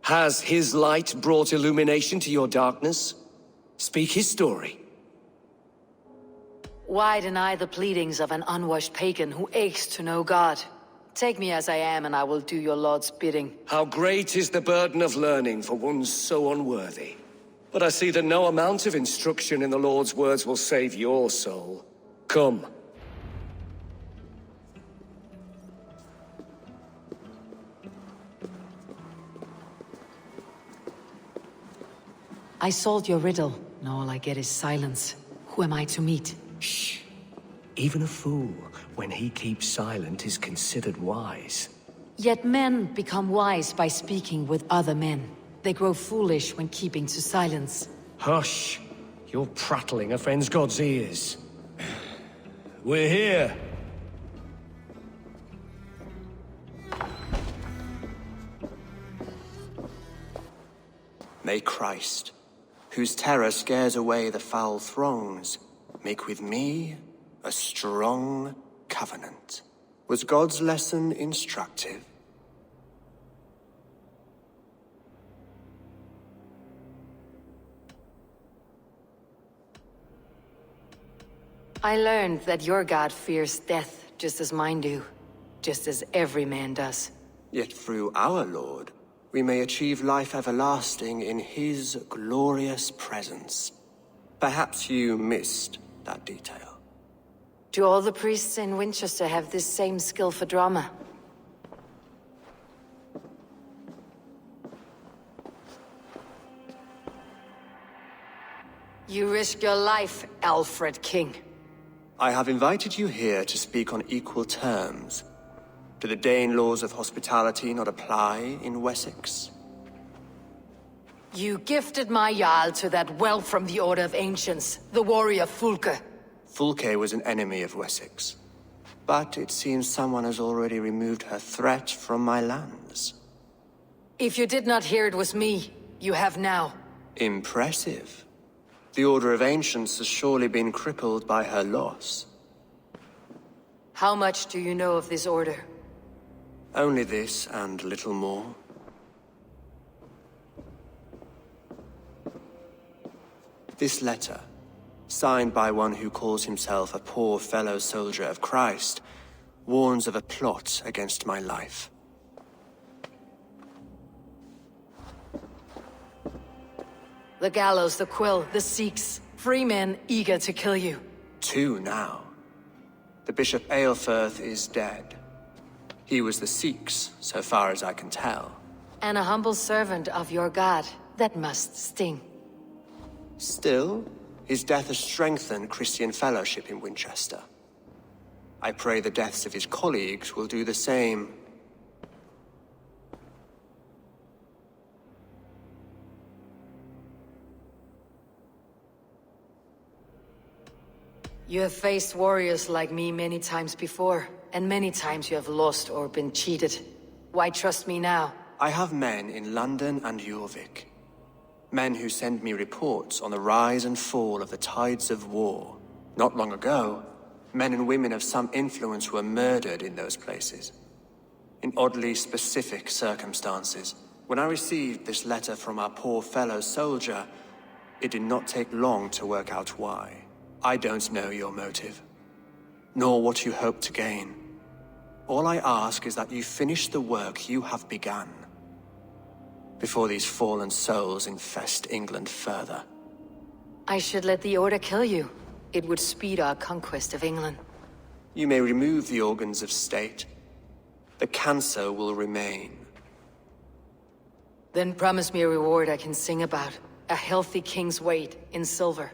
Has his light brought illumination to your darkness? Speak his story. Why deny the pleadings of an unwashed pagan who aches to know God? Take me as I am, and I will do your Lord's bidding. How great is the burden of learning for one so unworthy. But I see that no amount of instruction in the Lord's words will save your soul. Come. I solved your riddle, and all I get is silence. Who am I to meet? Shh. Even a fool, when he keeps silent, is considered wise. Yet men become wise by speaking with other men. They grow foolish when keeping to silence. Hush! Your prattling offends God's ears. We're here! May Christ, whose terror scares away the foul throngs, make with me a strong covenant. Was God's lesson instructive? I learned that your God fears death just as mine do. Just as every man does. Yet through our Lord, we may achieve life everlasting in his glorious presence. Perhaps you missed that detail. Do all the priests in Winchester have this same skill for drama? You risk your life, Alfred King. I have invited you here to speak on equal terms. Do the Dane laws of hospitality not apply in Wessex? You gifted my Jarl to that whelp from the Order of Ancients, the warrior Fulke. Fulke was an enemy of Wessex. But it seems someone has already removed her threat from my lands. If you did not hear it was me, you have now. Impressive. The Order of Ancients has surely been crippled by her loss. How much do you know of this order? Only this and little more. This letter, signed by one who calls himself a poor fellow soldier of Christ, warns of a plot against my life. The gallows, the quill, the Sikhs, free men eager to kill you. 2 now. The Bishop Eilfirth is dead. He was the Sikhs, so far as I can tell. And a humble servant of your God. That must sting. Still, his death has strengthened Christian fellowship in Winchester. I pray the deaths of his colleagues will do the same. You have faced warriors like me many times before, and many times you have lost or been cheated. Why trust me now? I have men in London and Jorvik. Men who send me reports on the rise and fall of the tides of war. Not long ago, men and women of some influence were murdered in those places. In oddly specific circumstances. When I received this letter from our poor fellow soldier, it did not take long to work out why. I don't know your motive, nor what you hope to gain. All I ask is that you finish the work you have begun, before these fallen souls infest England further. I should let the Order kill you. It would speed our conquest of England. You may remove the organs of state. The cancer will remain. Then promise me a reward I can sing about. A healthy king's weight in silver.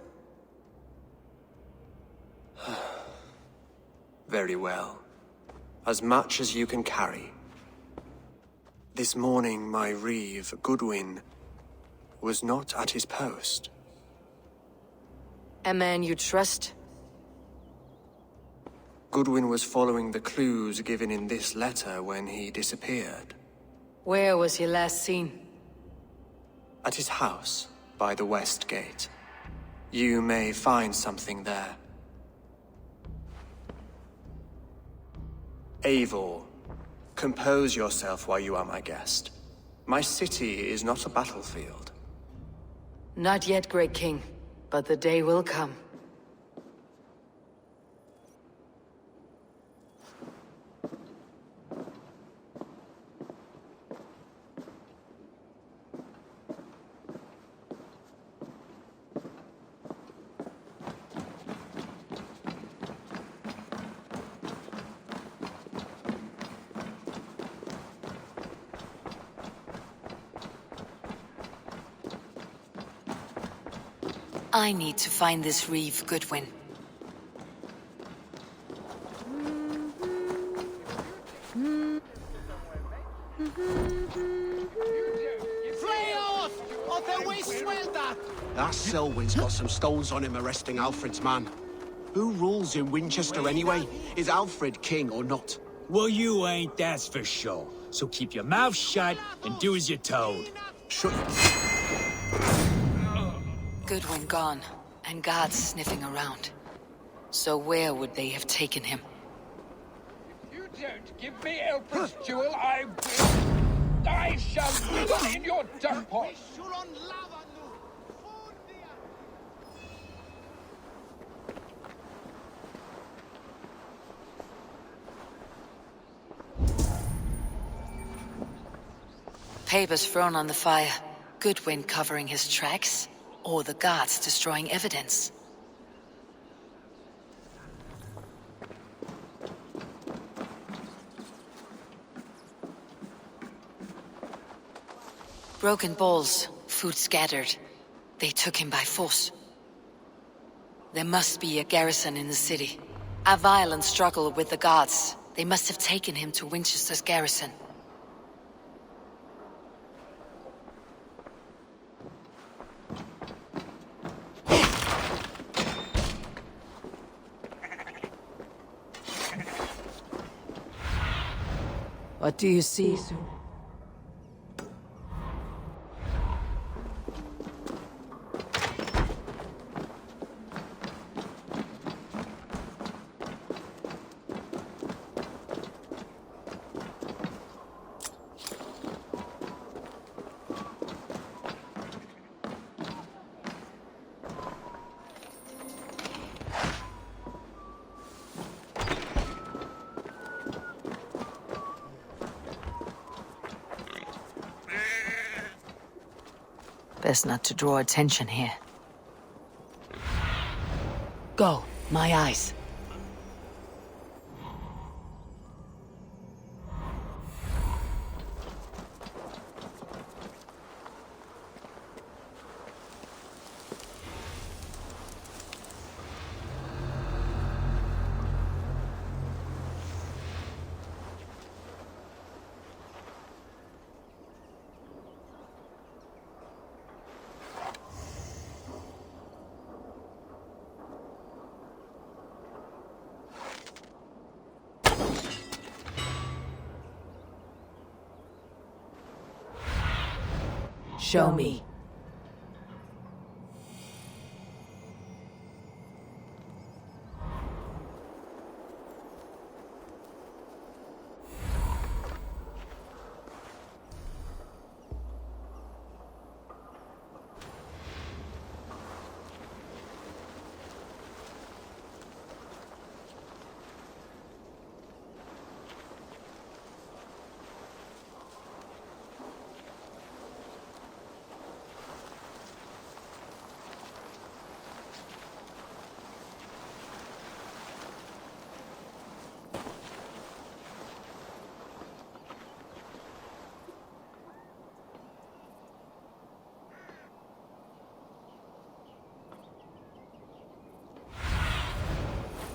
Very well. As much as you can carry. This morning, my reeve, Goodwin, was not at his post. A man you trust? Goodwin was following the clues given in this letter when he disappeared. Where was he last seen? At his house, by the West Gate. You may find something there. Eivor, compose yourself while you are my guest. My city is not a battlefield. Not yet, Great King, but the day will come. I need to find this reeve, Goodwin. That Selwyn's got some stones on him arresting Alfred's man. Who rules in Winchester anyway? Is Alfred king or not? Well, you ain't, that's for sure. So keep your mouth shut and do as you're told. Shut. Goodwin gone, and guards sniffing around. So where would they have taken him? If you don't give me Elfred's jewel, I shall wither in your dung pot. Papers thrown on the fire. Goodwin covering his tracks, or the guards destroying evidence. Broken bowls, food scattered. They took him by force. There must be a garrison in the city. A violent struggle with the guards. They must have taken him to Winchester's garrison. What do you see? Best not to draw attention here. Go, my eyes. Show me.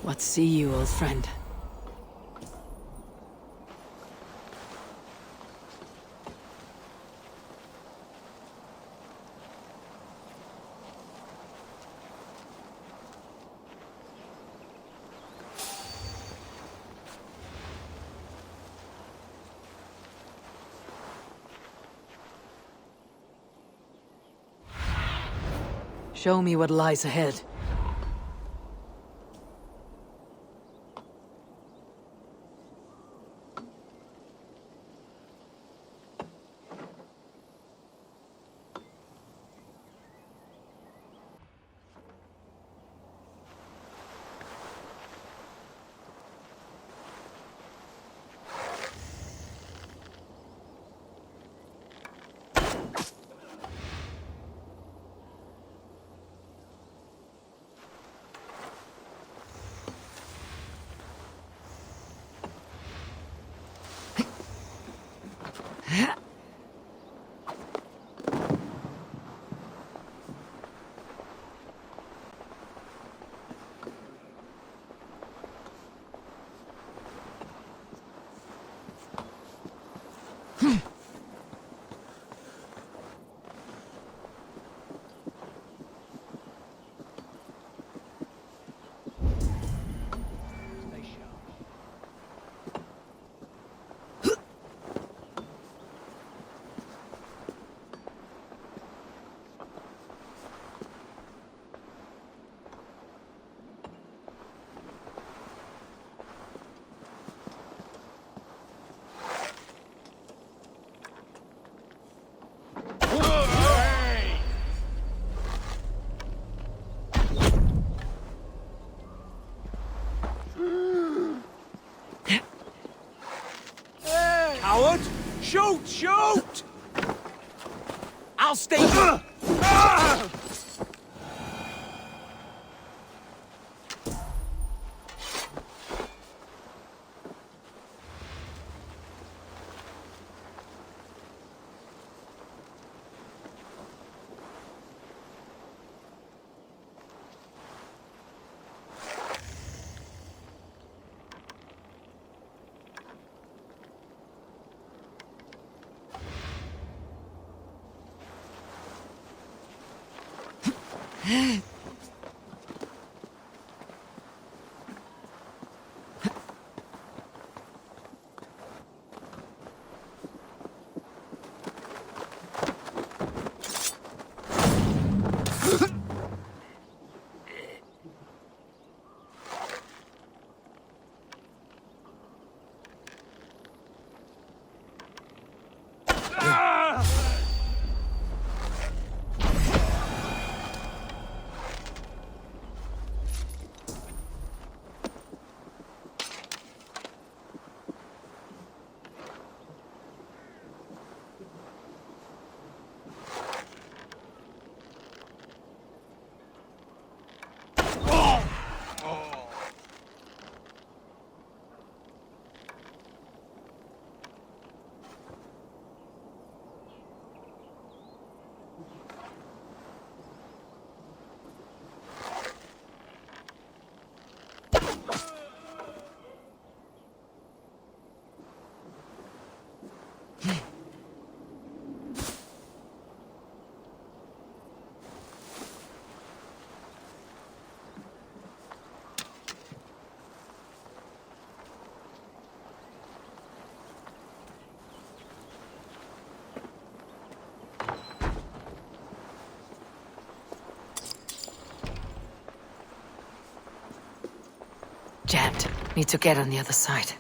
What see you, old friend? Show me what lies ahead. mistaken! Jammed. Need to get on the other side.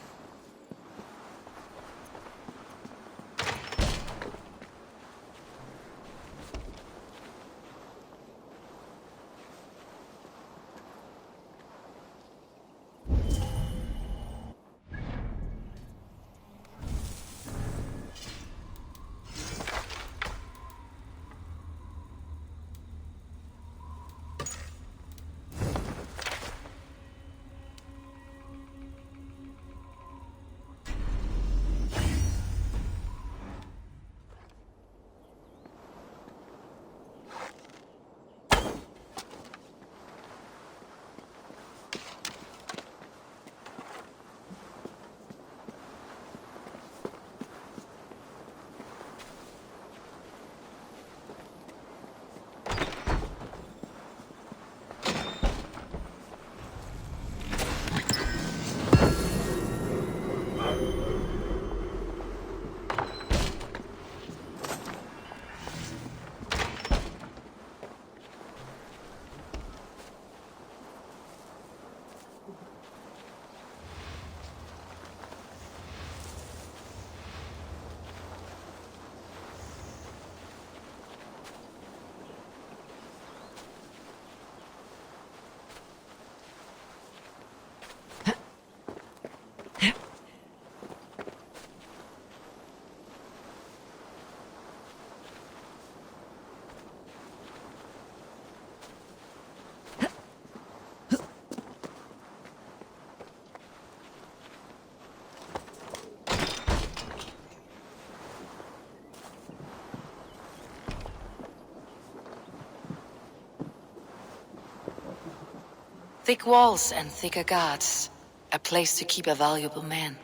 Thick walls and thicker guards. A place to keep a valuable man.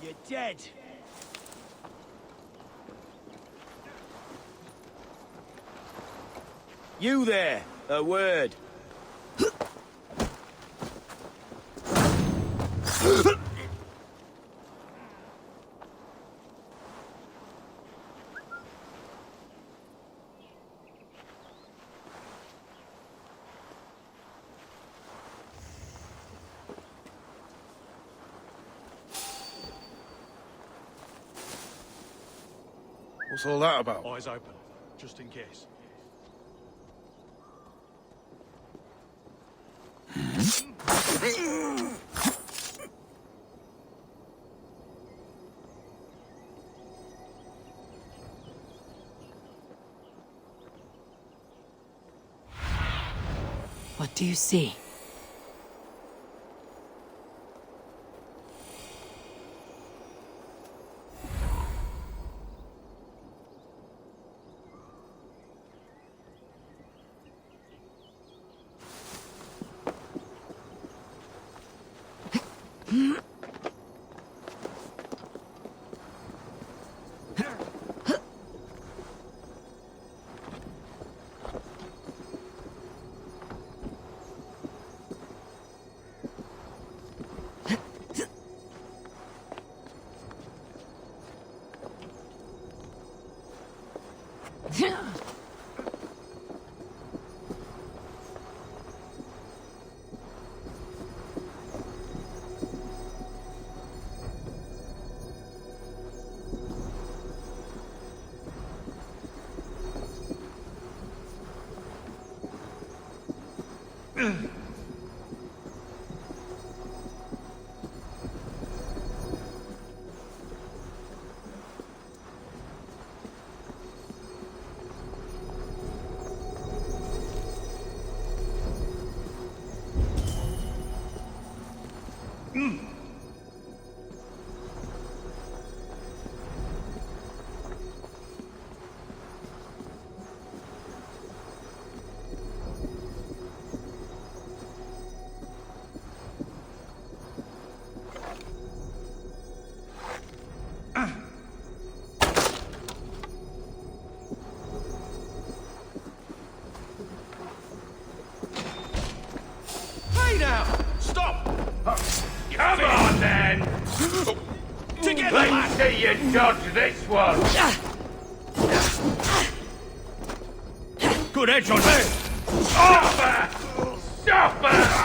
you're dead. You there, a word. What's all that about? Eyes open, just in case. What do you see? Come on, then! Together, Let's lad! see you dodge this one! Good edge on me! Stop her! Stop her!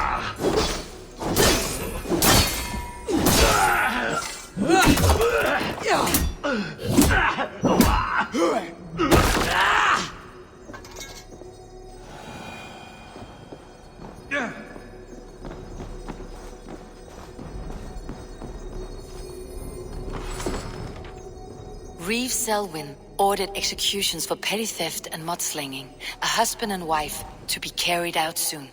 Reeve Selwyn ordered executions for petty theft and mudslinging, a husband and wife to be carried out soon.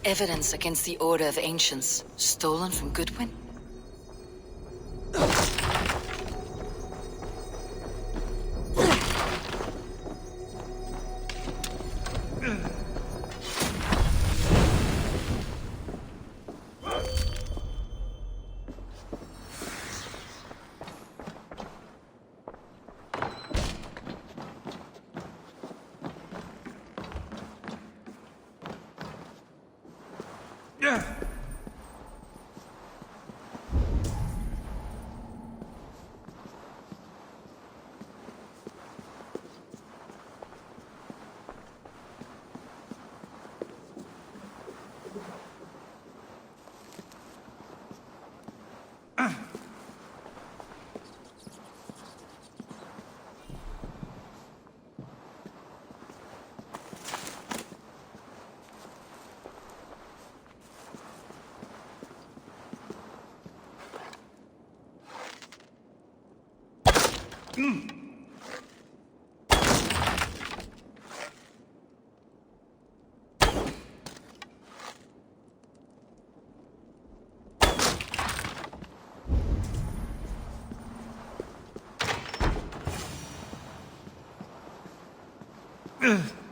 Evidence against the Order of Ancients, stolen from Goodwin?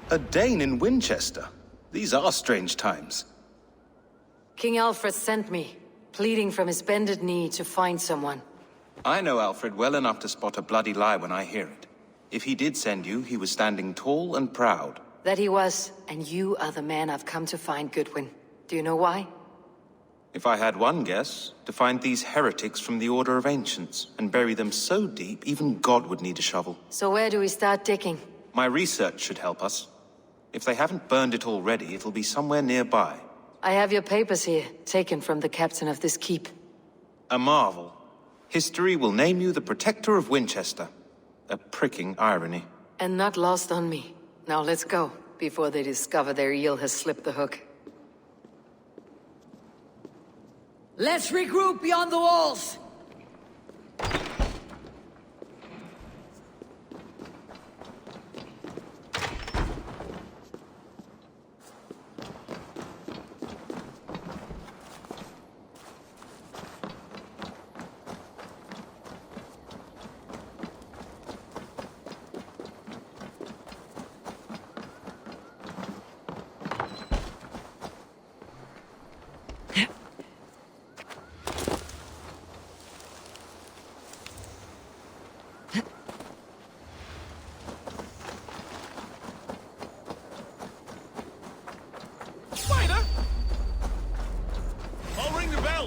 A Dane in Winchester? These are strange times. King Alfred sent me, pleading from his bended knee to find someone. I know Alfred well enough to spot a bloody lie when I hear it. If he did send you, he was standing tall and proud. That he was, and you are the man I've come to find, Goodwin. Do you know why? If I had one guess, to find these heretics from the Order of Ancients, and bury them so deep, even God would need a shovel. So where do we start digging? My research should help us. If they haven't burned it already, it'll be somewhere nearby. I have your papers here, taken from the captain of this keep. A marvel. History will name you the Protector of Winchester. A pricking irony. And not lost on me. Now let's go, before they discover their eel has slipped the hook. Let's regroup beyond the walls!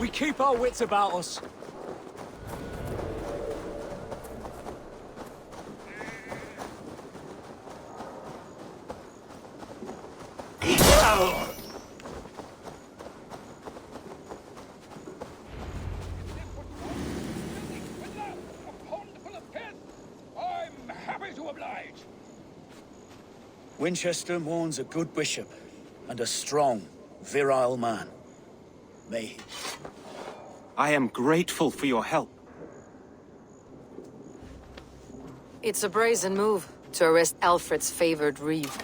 We keep our wits about us. I'm happy to oblige. Winchester mourns a good bishop and a strong, virile man. May he. I am grateful for your help. It's a brazen move to arrest Alfred's favored reeve.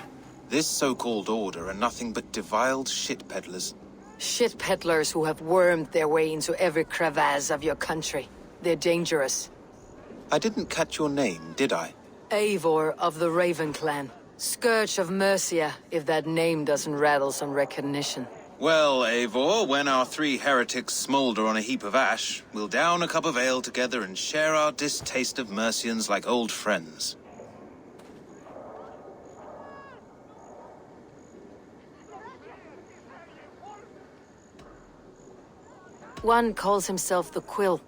This so-called order are nothing but deviled shit peddlers. Shit peddlers who have wormed their way into every crevasse of your country. They're dangerous. I didn't catch your name, did I? Eivor of the Raven clan. Scourge of Mercia, if that name doesn't rattle some recognition. Well, Eivor, when our three heretics smolder on a heap of ash, we'll down a cup of ale together and share our distaste of Mercians like old friends. One calls himself the Quill.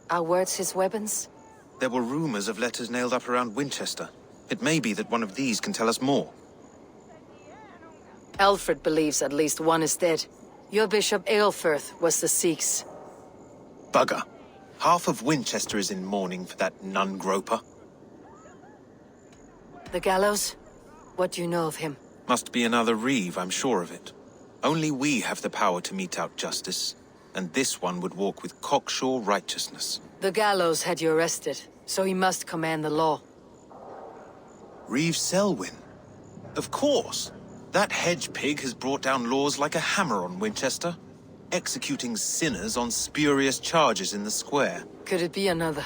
Are words his weapons? There were rumors of letters nailed up around Winchester. It may be that one of these can tell us more. Alfred believes at least one is dead. Your Bishop Aelfirth was the Sikhs. Bugger. Half of Winchester is in mourning for that nun-groper. The gallows? What do you know of him? Must be another reeve, I'm sure of it. Only we have the power to mete out justice, and this one would walk with cocksure righteousness. The gallows had you arrested, so he must command the law. Reeve Selwyn? Of course! That hedge pig has brought down laws like a hammer on Winchester, executing sinners on spurious charges in the square. Could it be another?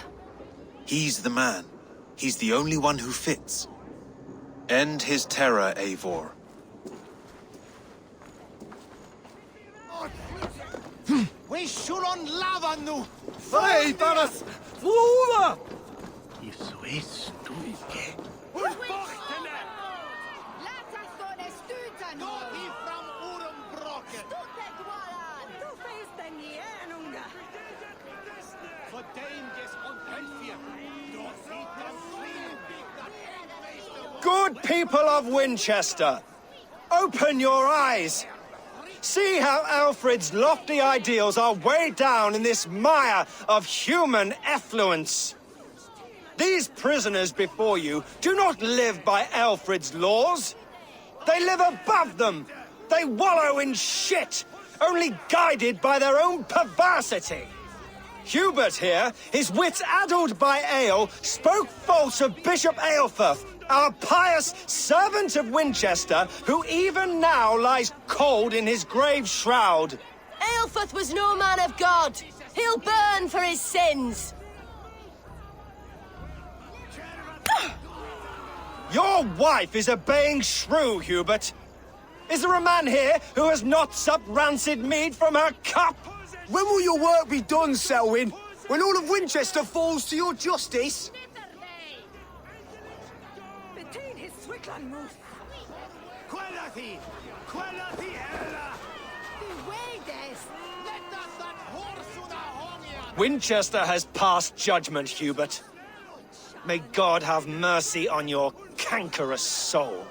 He's the man. He's the only one who fits. End his terror, Eivor. We should on lava nu! Freitas! Flora! Isso é stupid. Good people of Winchester, open your eyes. See how Alfred's lofty ideals are weighed down in this mire of human effluence. These prisoners before you do not live by Alfred's laws. They live above them. They wallow in shit, only guided by their own perversity. Hubert here, his wits addled by ale, spoke false of Bishop Aelfirth, our pious servant of Winchester, who even now lies cold in his grave shroud. Aelfirth was no man of God. He'll burn for his sins. Your wife is a baying shrew, Hubert. Is there a man here who has not supped rancid mead from her cup? When will your work be done, Selwyn? When all of Winchester falls to your justice? Winchester has passed judgment, Hubert. May God have mercy on your cankerous soul.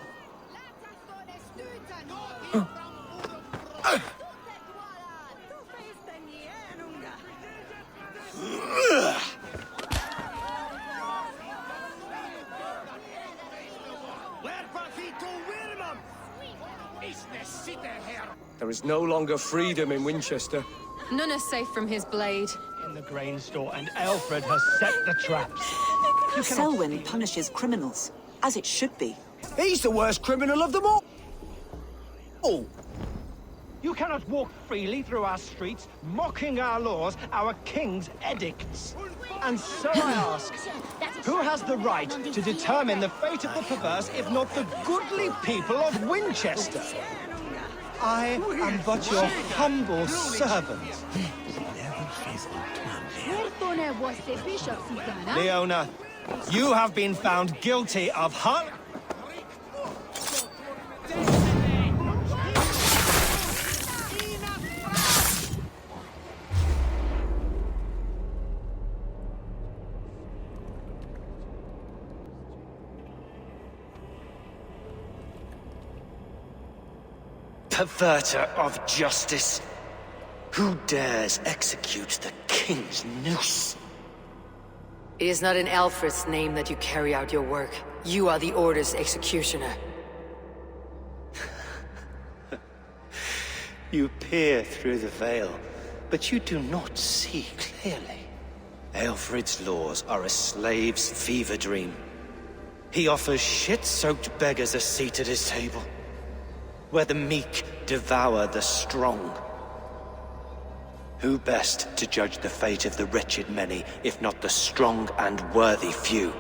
There is no longer freedom in Winchester. None are safe from his blade. In the grain store, and Alfred has set the traps. Selwyn punishes criminals, as it should be. He's the worst criminal of them all. You cannot walk freely through our streets, mocking our laws, our king's edicts. And so I ask, who has the right to determine the fate of the perverse, if not the goodly people of Winchester? I am but your humble servant. Leona, you have been found guilty of perverter of justice. Who dares execute the king's noose? It is not in Alfred's name that you carry out your work. You are the Order's executioner. You peer through the veil, but you do not see clearly. Alfred's laws are a slave's fever dream. He offers shit-soaked beggars a seat at his table, where the meek devour the strong. Who best to judge the fate of the wretched many, if not the strong and worthy few?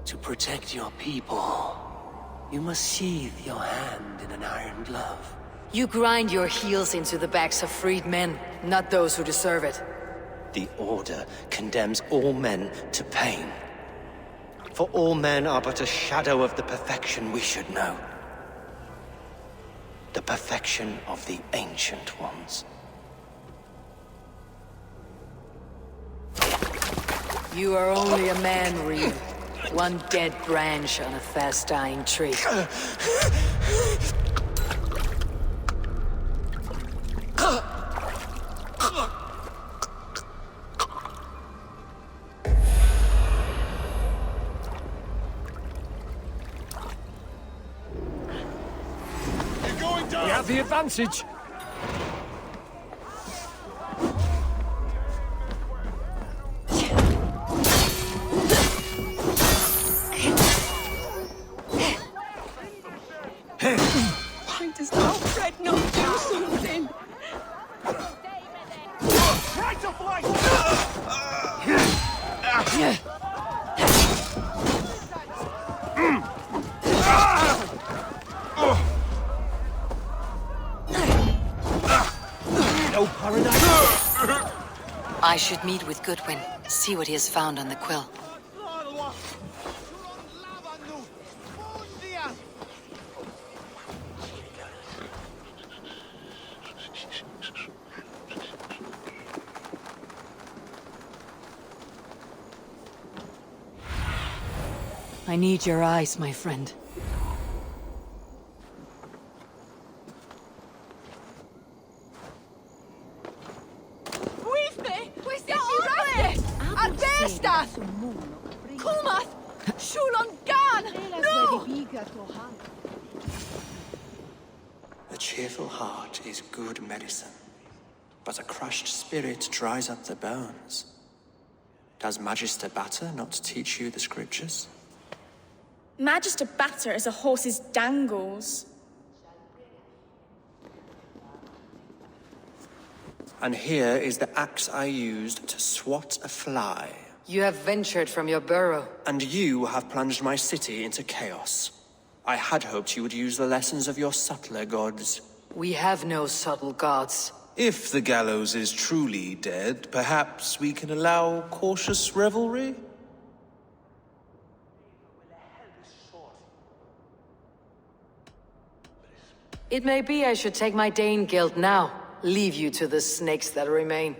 To protect your people, you must sheathe your hand in an iron glove. You grind your heels into the backs of freed men, not those who deserve it. The Order condemns all men to pain. For all men are but a shadow of the perfection we should know. The perfection of the Ancient Ones. You are only a man, Reed. One dead branch on a fast-dying tree. We have the advantage. Why does Alfred not do something? Try to fly! No paradise. I should meet with Goodwin, see what he has found on the quill. I need your eyes, my friend. A cheerful heart is good medicine. But a crushed spirit dries up the bones. Does Magister Batter not teach you the scriptures? Magister Batter is a horse's dangles. And here is the axe I used to swat a fly. You have ventured from your burrow. And you have plunged my city into chaos. I had hoped you would use the lessons of your subtler gods. We have no subtle gods. If the gallows is truly dead, perhaps we can allow cautious revelry? It may be I should take my Dane guild now. Leave you to the snakes that remain.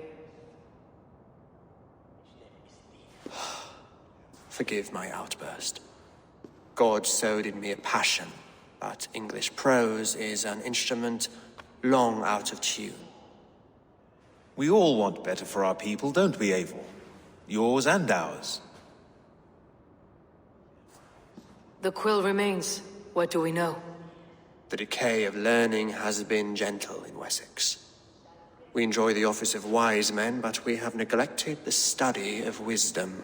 Forgive my outburst. God sowed in me a passion, but English prose is an instrument long out of tune. We all want better for our people, don't we, Eivor? Yours and ours. The quill remains. What do we know? The decay of learning has been gentle in Wessex. We enjoy the office of wise men, but we have neglected the study of wisdom.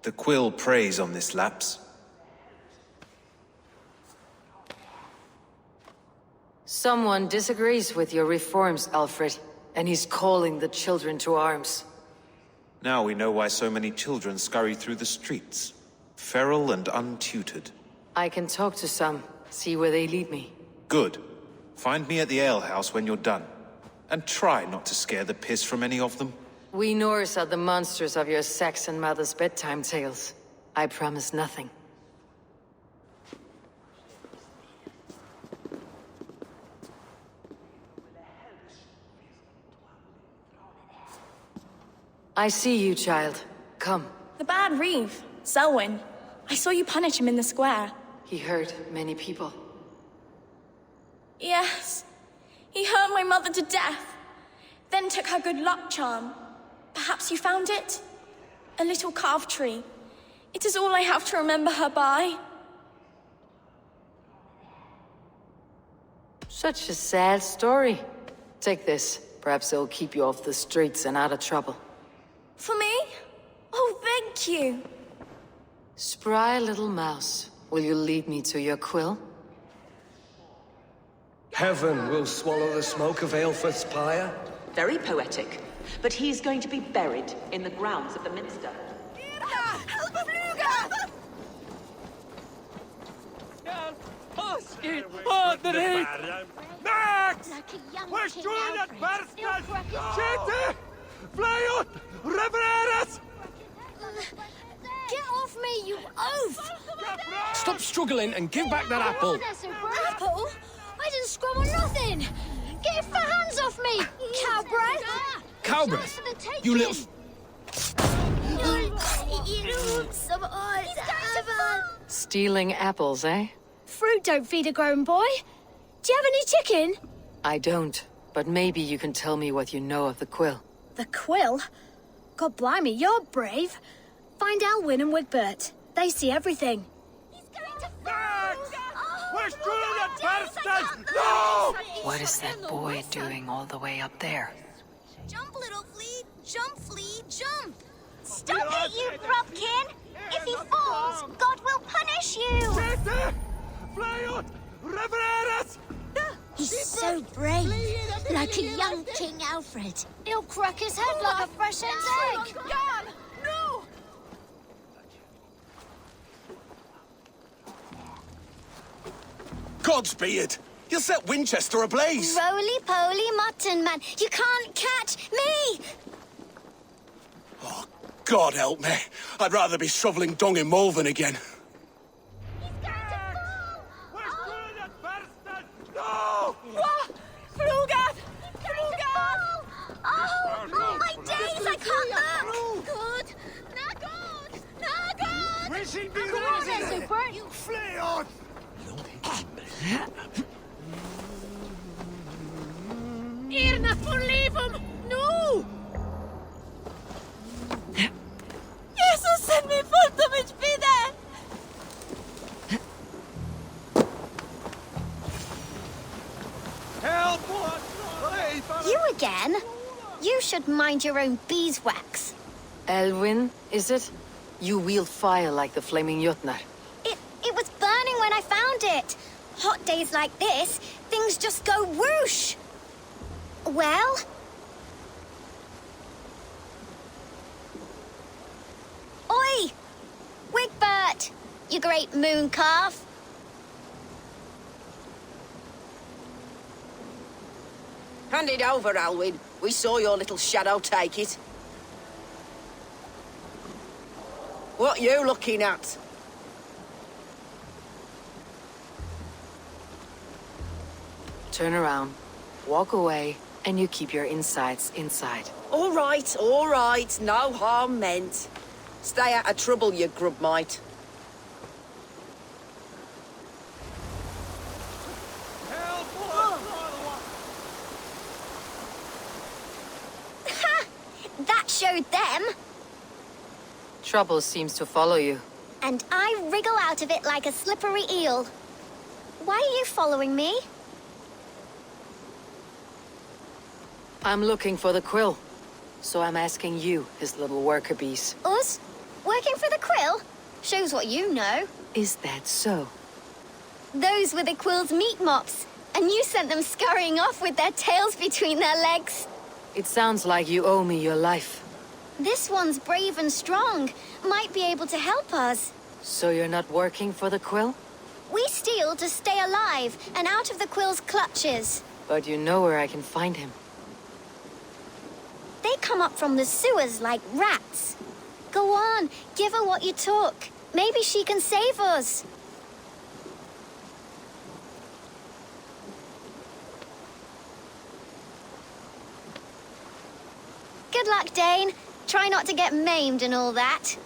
The quill preys on this lapse. Someone disagrees with your reforms, Alfred, and he's calling the children to arms. Now we know why so many children scurry through the streets, feral and untutored. I can talk to some, see where they lead me. Good. Find me at the alehouse when you're done. And try not to scare the piss from any of them. We Norse are the monsters of your Saxon mother's bedtime tales. I promise nothing. I see you, child. Come. The bad Reeve, Selwyn. I saw you punish him in the square. He hurt many people. Yes. He hurt my mother to death. Then took her good luck charm. Perhaps you found it? A little carved tree. It is all I have to remember her by. Such a sad story. Take this. Perhaps it'll keep you off the streets and out of trouble. For me? Oh, thank you. Spry little mouse. Will you lead me to your quill? Heaven will swallow the smoke of Aelfred's pyre. Very poetic. But he's going to be buried in the grounds of the minster. Max! Where's Julian Barstas? Chete! Fly out! Revereras! Get off me, you oaf! Stop struggling and give back that apple. Apple? I didn't scrub on nothing! Get your hands off me, cow breath! Cow breath? You little... Stealing apples, eh? Fruit don't feed a grown boy. Do you have any chicken? I don't, but maybe you can tell me what you know of the quill. The quill? God blimey, you're brave. Find Elwyn and Wigbert. They see everything. He's going to Max! Where's Julian Barstas? No! What is that boy doing all the way up there? Jump, little flea! Jump, flea, jump! Stop it, you grubkin! If he falls, God will punish you! Chete! Fly out! Revereras! He's so brave, like a young King Alfred. He'll crack his head like a fresh hen's egg. No! Gods be it! You'll set Winchester ablaze! Roly-poly mutton man, you can't catch me! Oh, God help me. I'd rather be shoveling dung in Malvern again. Where's Julian Barstas? No! Flugad! Flugad! Oh, my days, I can't look! Good! Not good! Not good! Where's he Come on, there, Super! You fly out! Irna, leave him! No! Jesus, send me fullkomligt vidare! Help us! Please! You again? You should mind your own beeswax. Elwyn, is it? You wield fire like the flaming Jotnar. It was burning when I found it. Hot days like this, things just go whoosh. Well? Oi! Wigbert! You great moon calf. Hand it over, Alwyn. We saw your little shadow take it. What you looking at? Turn around, walk away, and you keep your insides inside. All right, no harm meant. Stay out of trouble, you grub mite. Ha! That showed them. Trouble seems to follow you. And I wriggle out of it like a slippery eel. Why are you following me? I'm looking for the quill. So I'm asking you, his little worker bees. Us? Working for the quill? Shows what you know. Is that so? Those were the quill's meat mops, and you sent them scurrying off with their tails between their legs. It sounds like you owe me your life. This one's brave and strong. Might be able to help us. So you're not working for the quill? We steal to stay alive and out of the quill's clutches. But you know where I can find him. They come up from the sewers like rats. Go on, give her what you took. Maybe she can save us. Good luck, Dane. Try not to get maimed and all that.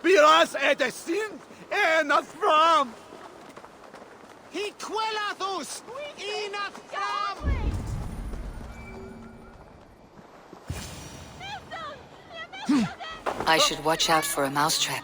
Biras det sint enat fram! He quellathus! Enat fram! I should watch out for a mousetrap.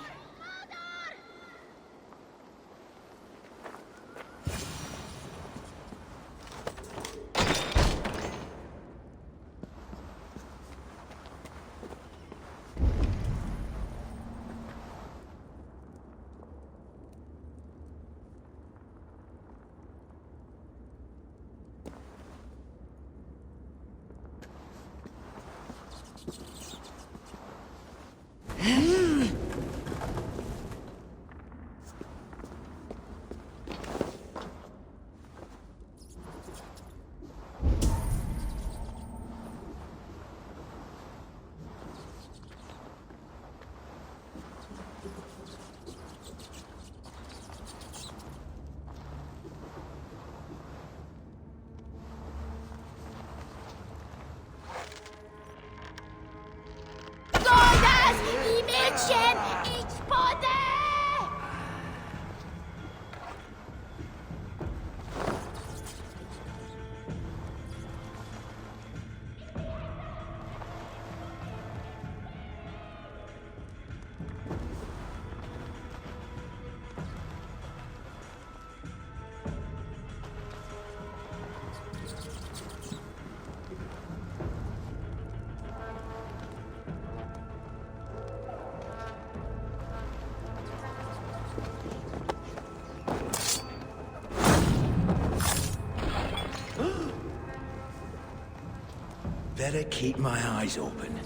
Better keep my eyes open.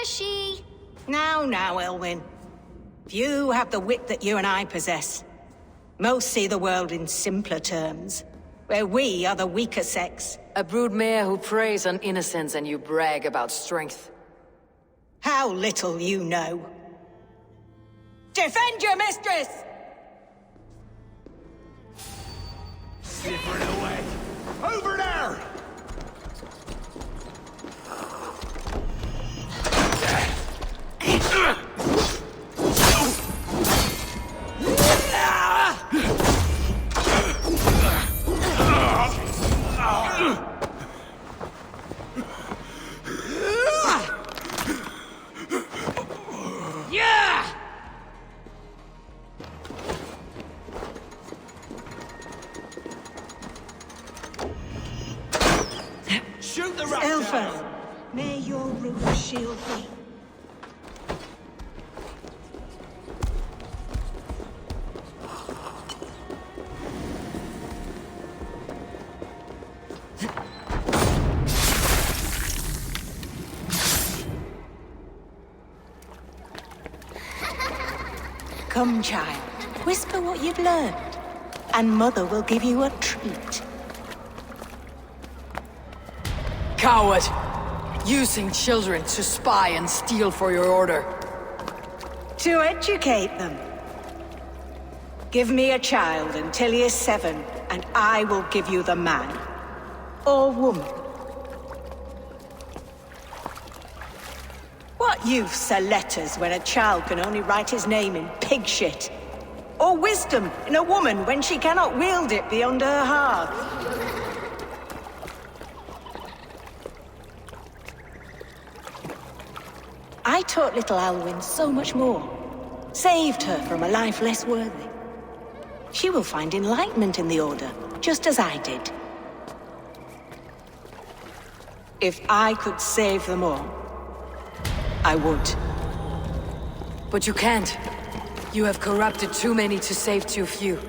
mushy. Now, Elwyn. Few have the wit that you and I possess. Most see the world in simpler terms, where we are the weaker sex. A broodmare who preys on innocence and you brag about strength. How little you know. Defend your mistress! Skipper away! Over there! Shoot the rat! Elfa, may your rune shield me. Come, child. Whisper what you've learned, and Mother will give you a treat. Coward! Using children to spy and steal for your order. To educate them. Give me a child until he is 7, and I will give you the man. Or woman. What use are letters when a child can only write his name in pig shit? Or wisdom in a woman when she cannot wield it beyond her hearth? I taught little Alwyn so much more. Saved her from a life less worthy. She will find enlightenment in the Order, just as I did. If I could save them all, I would. But you can't. You have corrupted too many to save too few.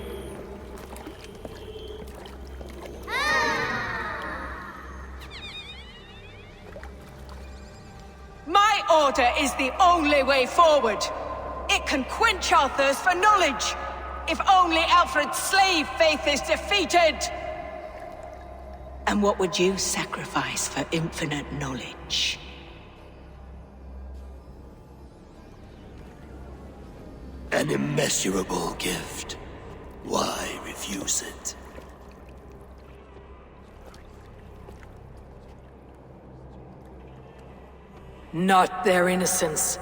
My order is the only way forward. It can quench our thirst for knowledge. If only Alfred's slave faith is defeated. And what would you sacrifice for infinite knowledge? An immeasurable gift. Why refuse it? Not their innocence.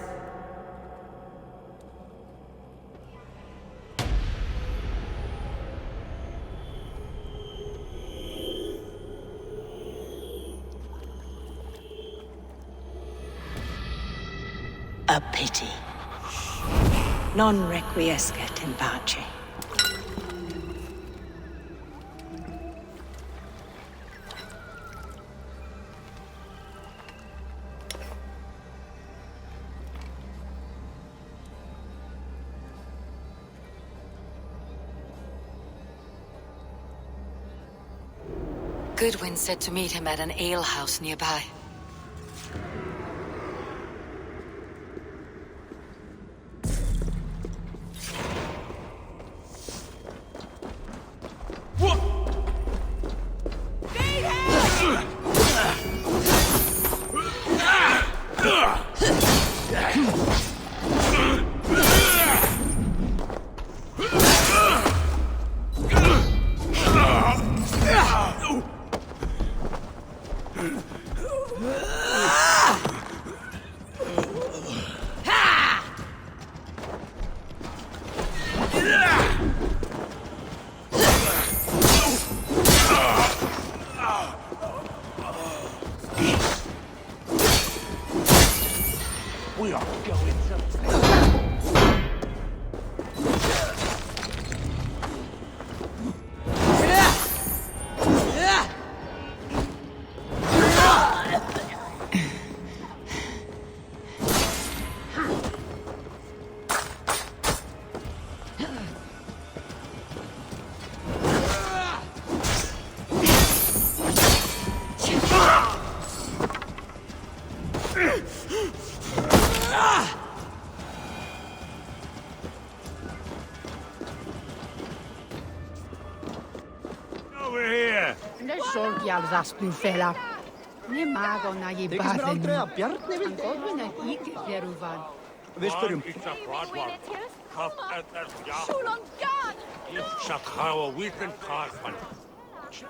A pity. Non requiescat in pace. Goodwin said to meet him at an alehouse nearby. We are going to...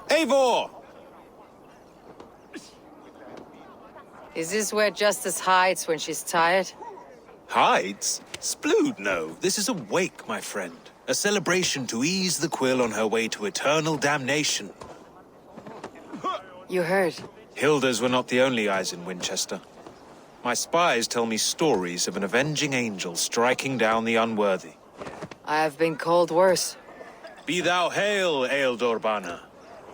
Eivor! Is this where Justice hides when she's tired? Hides? Splood, no. This is a wake, my friend. A celebration to ease the quill on her way to eternal damnation. You heard. Hilda's were not the only eyes in Winchester. My spies tell me stories of an avenging angel striking down the unworthy. I have been called worse. Be thou hail, Eildorbana.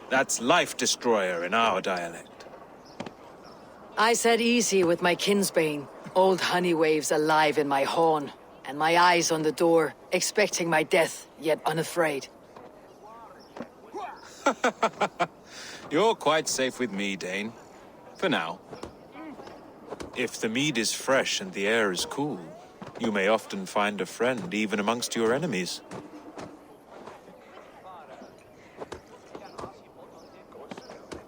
That's Life Destroyer in our dialect. I said easy with my kinsbane. Old honey waves alive in my horn, and my eyes on the door, expecting my death, yet unafraid. You're quite safe with me, Dane. For now. If the mead is fresh and the air is cool, you may often find a friend even amongst your enemies.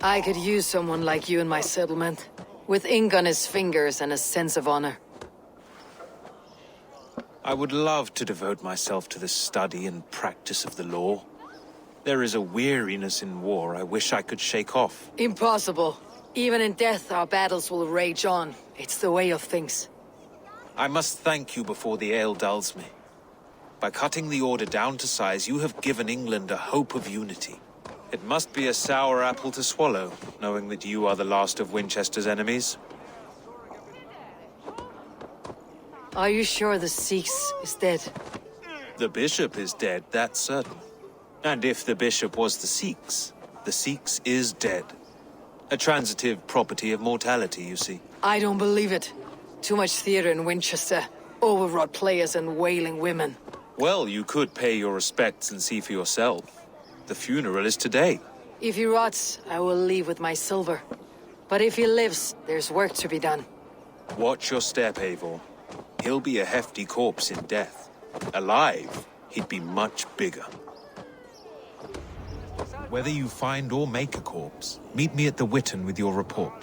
I could use someone like you in my settlement, with ink on his fingers and a sense of honor. I would love to devote myself to the study and practice of the law. There is a weariness in war I wish I could shake off. Impossible. Even in death, our battles will rage on. It's the way of things. I must thank you before the ale dulls me. By cutting the order down to size, you have given England a hope of unity. It must be a sour apple to swallow, knowing that you are the last of Winchester's enemies. Are you sure the Sikhs is dead? The bishop is dead, that's certain. And if the bishop was the Sikhs is dead. A transitive property of mortality, you see. I don't believe it. Too much theater in Winchester. Overwrought players and wailing women. Well, you could pay your respects and see for yourself. The funeral is today. If he rots, I will leave with my silver. But if he lives, there's work to be done. Watch your step, Eivor. He'll be a hefty corpse in death. Alive, he'd be much bigger. Whether you find or make a corpse, meet me at the Witten with your report.